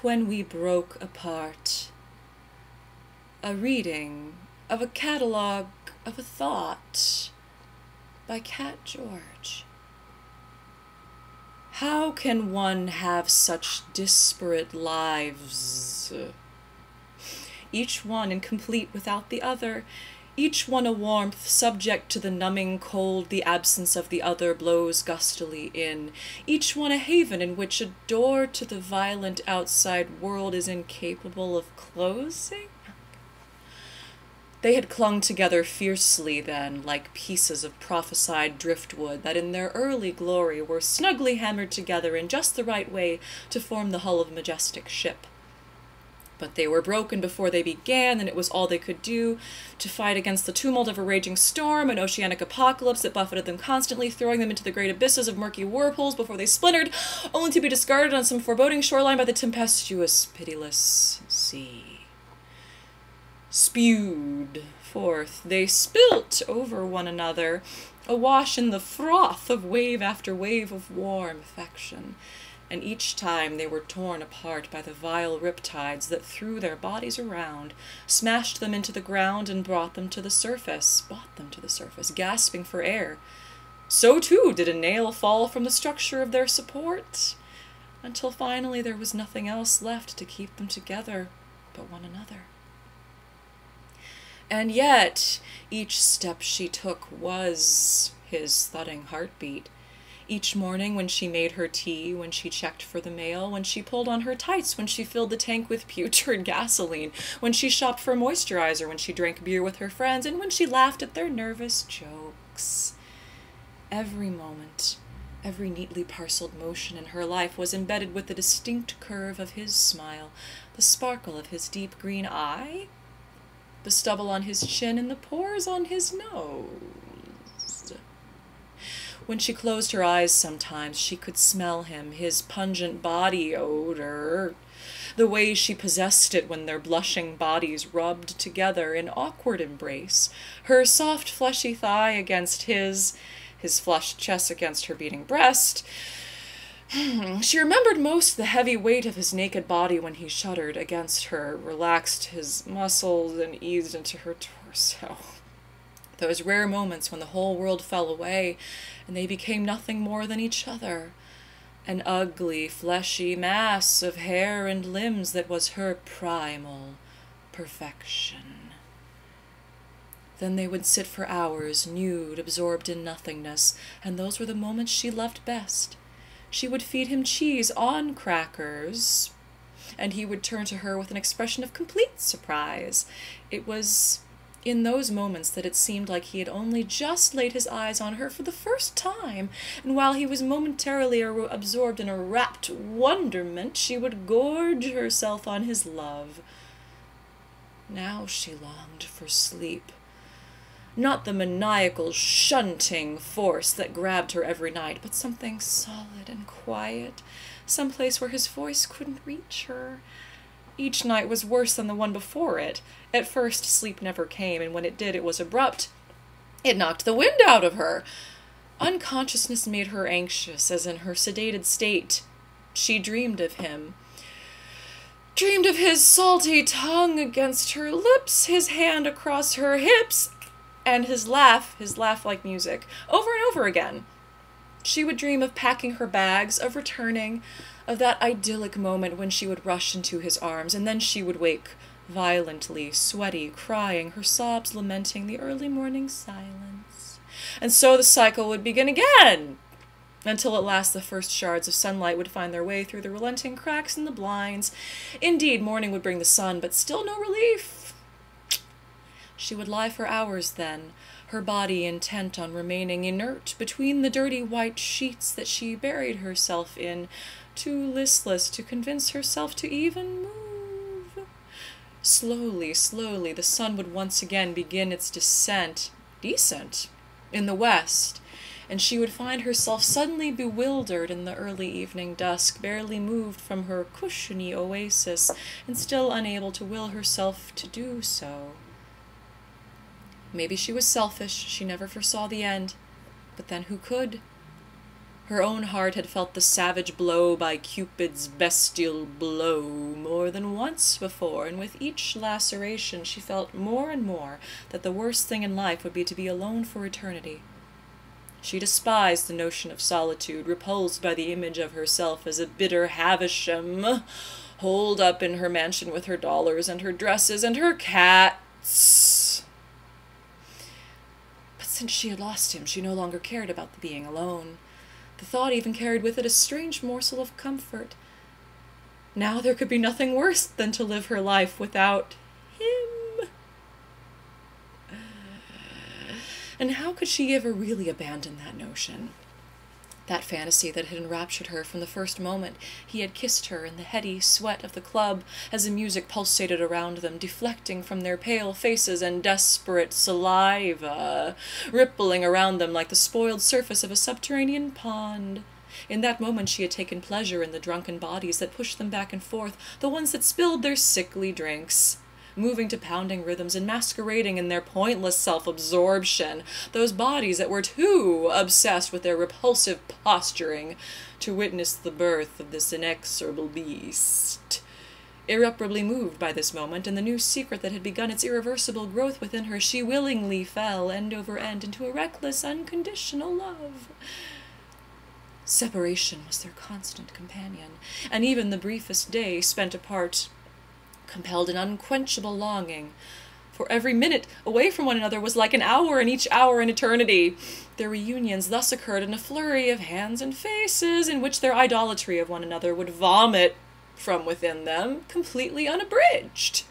when we broke apart. A reading of a catalogue of a thought by Cat George. How can one have such disparate lives? Each one incomplete without the other, each one a warmth subject to the numbing cold the absence of the other blows gustily in, each one a haven in which a door to the violent outside world is incapable of closing? They had clung together fiercely then, like pieces of prophesied driftwood that in their early glory were snugly hammered together in just the right way to form the hull of a majestic ship. But they were broken before they began, and it was all they could do to fight against the tumult of a raging storm, an oceanic apocalypse that buffeted them constantly, throwing them into the great abysses of murky whirlpools before they splintered, only to be discarded on some foreboding shoreline by the tempestuous, pitiless sea. Spewed forth, they spilt over one another, awash in the froth of wave after wave of warm affection, and each time they were torn apart by the vile riptides that threw their bodies around, smashed them into the ground, and brought them to the surface, gasping for air. So too did a nail fall from the structure of their support, until finally there was nothing else left to keep them together but one another. And yet, each step she took was his thudding heartbeat. Each morning when she made her tea, when she checked for the mail, when she pulled on her tights, when she filled the tank with putrid gasoline, when she shopped for moisturizer, when she drank beer with her friends, and when she laughed at their nervous jokes. Every moment, every neatly parceled motion in her life was embedded with the distinct curve of his smile, the sparkle of his deep green eye, the stubble on his chin, and the pores on his nose. When she closed her eyes sometimes, she could smell him, his pungent body odor, the way she possessed it when their blushing bodies rubbed together in awkward embrace, her soft fleshy thigh against his flushed chest against her beating breast. She remembered most the heavy weight of his naked body when he shuddered against her, relaxed his muscles, and eased into her torso. Those rare moments when the whole world fell away, and they became nothing more than each other. An ugly, fleshy mass of hair and limbs that was her primal perfection. Then they would sit for hours, nude, absorbed in nothingness, and those were the moments she loved best. She would feed him cheese on crackers, and he would turn to her with an expression of complete surprise. It was in those moments that it seemed like he had only just laid his eyes on her for the first time, and while he was momentarily absorbed in a rapt wonderment, she would gorge herself on his love. Now she longed for sleep. Not the maniacal, shunting force that grabbed her every night, but something solid and quiet, some place where his voice couldn't reach her. Each night was worse than the one before it. At first, sleep never came, and when it did, it was abrupt. It knocked the wind out of her. Unconsciousness made her anxious, as in her sedated state she dreamed of him. Dreamed of his salty tongue against her lips, his hand across her hips, and his laugh like music, over and over again. She would dream of packing her bags, of returning, of that idyllic moment when she would rush into his arms, and then she would wake, violently, sweaty, crying, her sobs lamenting the early morning silence. And so the cycle would begin again, until at last the first shards of sunlight would find their way through the relenting cracks in the blinds. Indeed, morning would bring the sun, but still no relief. She would lie for hours then, her body intent on remaining inert between the dirty white sheets that she buried herself in, too listless to convince herself to even move. Slowly, slowly, the sun would once again begin its descent, decent, in the west, and she would find herself suddenly bewildered in the early evening dusk, barely moved from her cushiony oasis, and still unable to will herself to do so. Maybe she was selfish, she never foresaw the end, but then who could? Her own heart had felt the savage blow by Cupid's bestial blow more than once before, and with each laceration she felt more and more that the worst thing in life would be to be alone for eternity. She despised the notion of solitude, repulsed by the image of herself as a bitter Havisham, holed up in her mansion with her dollars and her dresses and her cats. But since she had lost him, she no longer cared about the being alone. The thought even carried with it a strange morsel of comfort. Now there could be nothing worse than to live her life without him. And how could she ever really abandon that notion? That fantasy that had enraptured her from the first moment he had kissed her in the heady sweat of the club, as the music pulsated around them, deflecting from their pale faces and desperate saliva, rippling around them like the spoiled surface of a subterranean pond. In that moment she had taken pleasure in the drunken bodies that pushed them back and forth, the ones that spilled their sickly drinks, moving to pounding rhythms and masquerading in their pointless self-absorption, those bodies that were too obsessed with their repulsive posturing to witness the birth of this inexorable beast. Irreparably moved by this moment and the new secret that had begun its irreversible growth within her, she willingly fell end over end into a reckless, unconditional love. Separation was their constant companion, and even the briefest day spent apart compelled an unquenchable longing, for every minute away from one another was like an hour, and each hour an eternity. Their reunions thus occurred in a flurry of hands and faces, in which their idolatry of one another would vomit from within them, completely unabridged.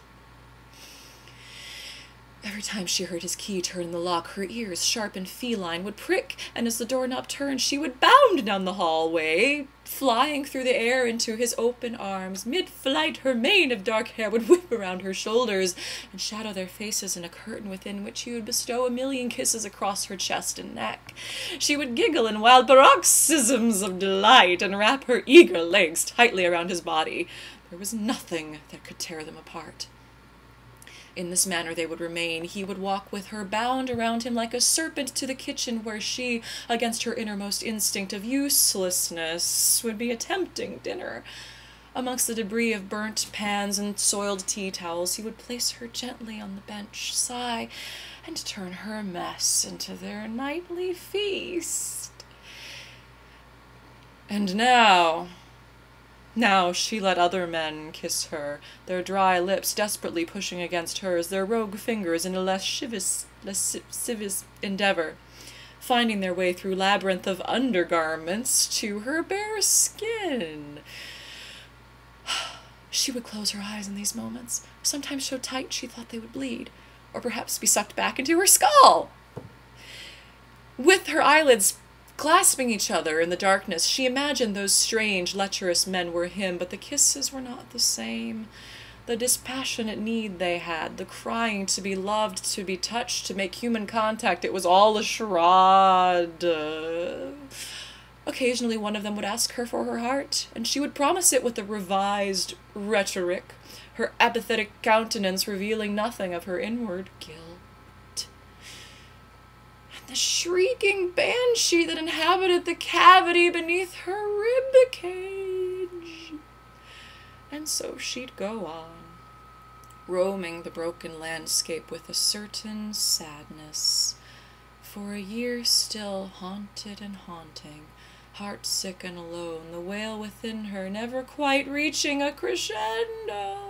Every time she heard his key turn in the lock, her ears, sharp and feline, would prick, and as the doorknob turned, she would bound down the hallway, flying through the air into his open arms. Mid-flight, her mane of dark hair would whip around her shoulders and shadow their faces in a curtain within which he would bestow a million kisses across her chest and neck. She would giggle in wild paroxysms of delight and wrap her eager legs tightly around his body. There was nothing that could tear them apart. In this manner they would remain. He would walk with her, bound around him like a serpent, to the kitchen, where she, against her innermost instinct of uselessness, would be attempting dinner. Amongst the debris of burnt pans and soiled tea towels, he would place her gently on the bench, sigh, and turn her mess into their nightly feast. And now she let other men kiss her, their dry lips desperately pushing against hers, their rogue fingers in a lascivious endeavor, finding their way through labyrinth of undergarments to her bare skin. She would close her eyes in these moments, sometimes so tight she thought they would bleed, or perhaps be sucked back into her skull. With her eyelids clasping each other in the darkness, she imagined those strange, lecherous men were him, but the kisses were not the same. The dispassionate need they had, the crying to be loved, to be touched, to make human contact, it was all a charade. Occasionally one of them would ask her for her heart, and she would promise it with a revised rhetoric, her apathetic countenance revealing nothing of her inward guilt. The shrieking banshee that inhabited the cavity beneath her rib cage. And so she'd go on, roaming the broken landscape with a certain sadness, for a year still haunted and haunting, heart-sick and alone, the wail within her never quite reaching a crescendo.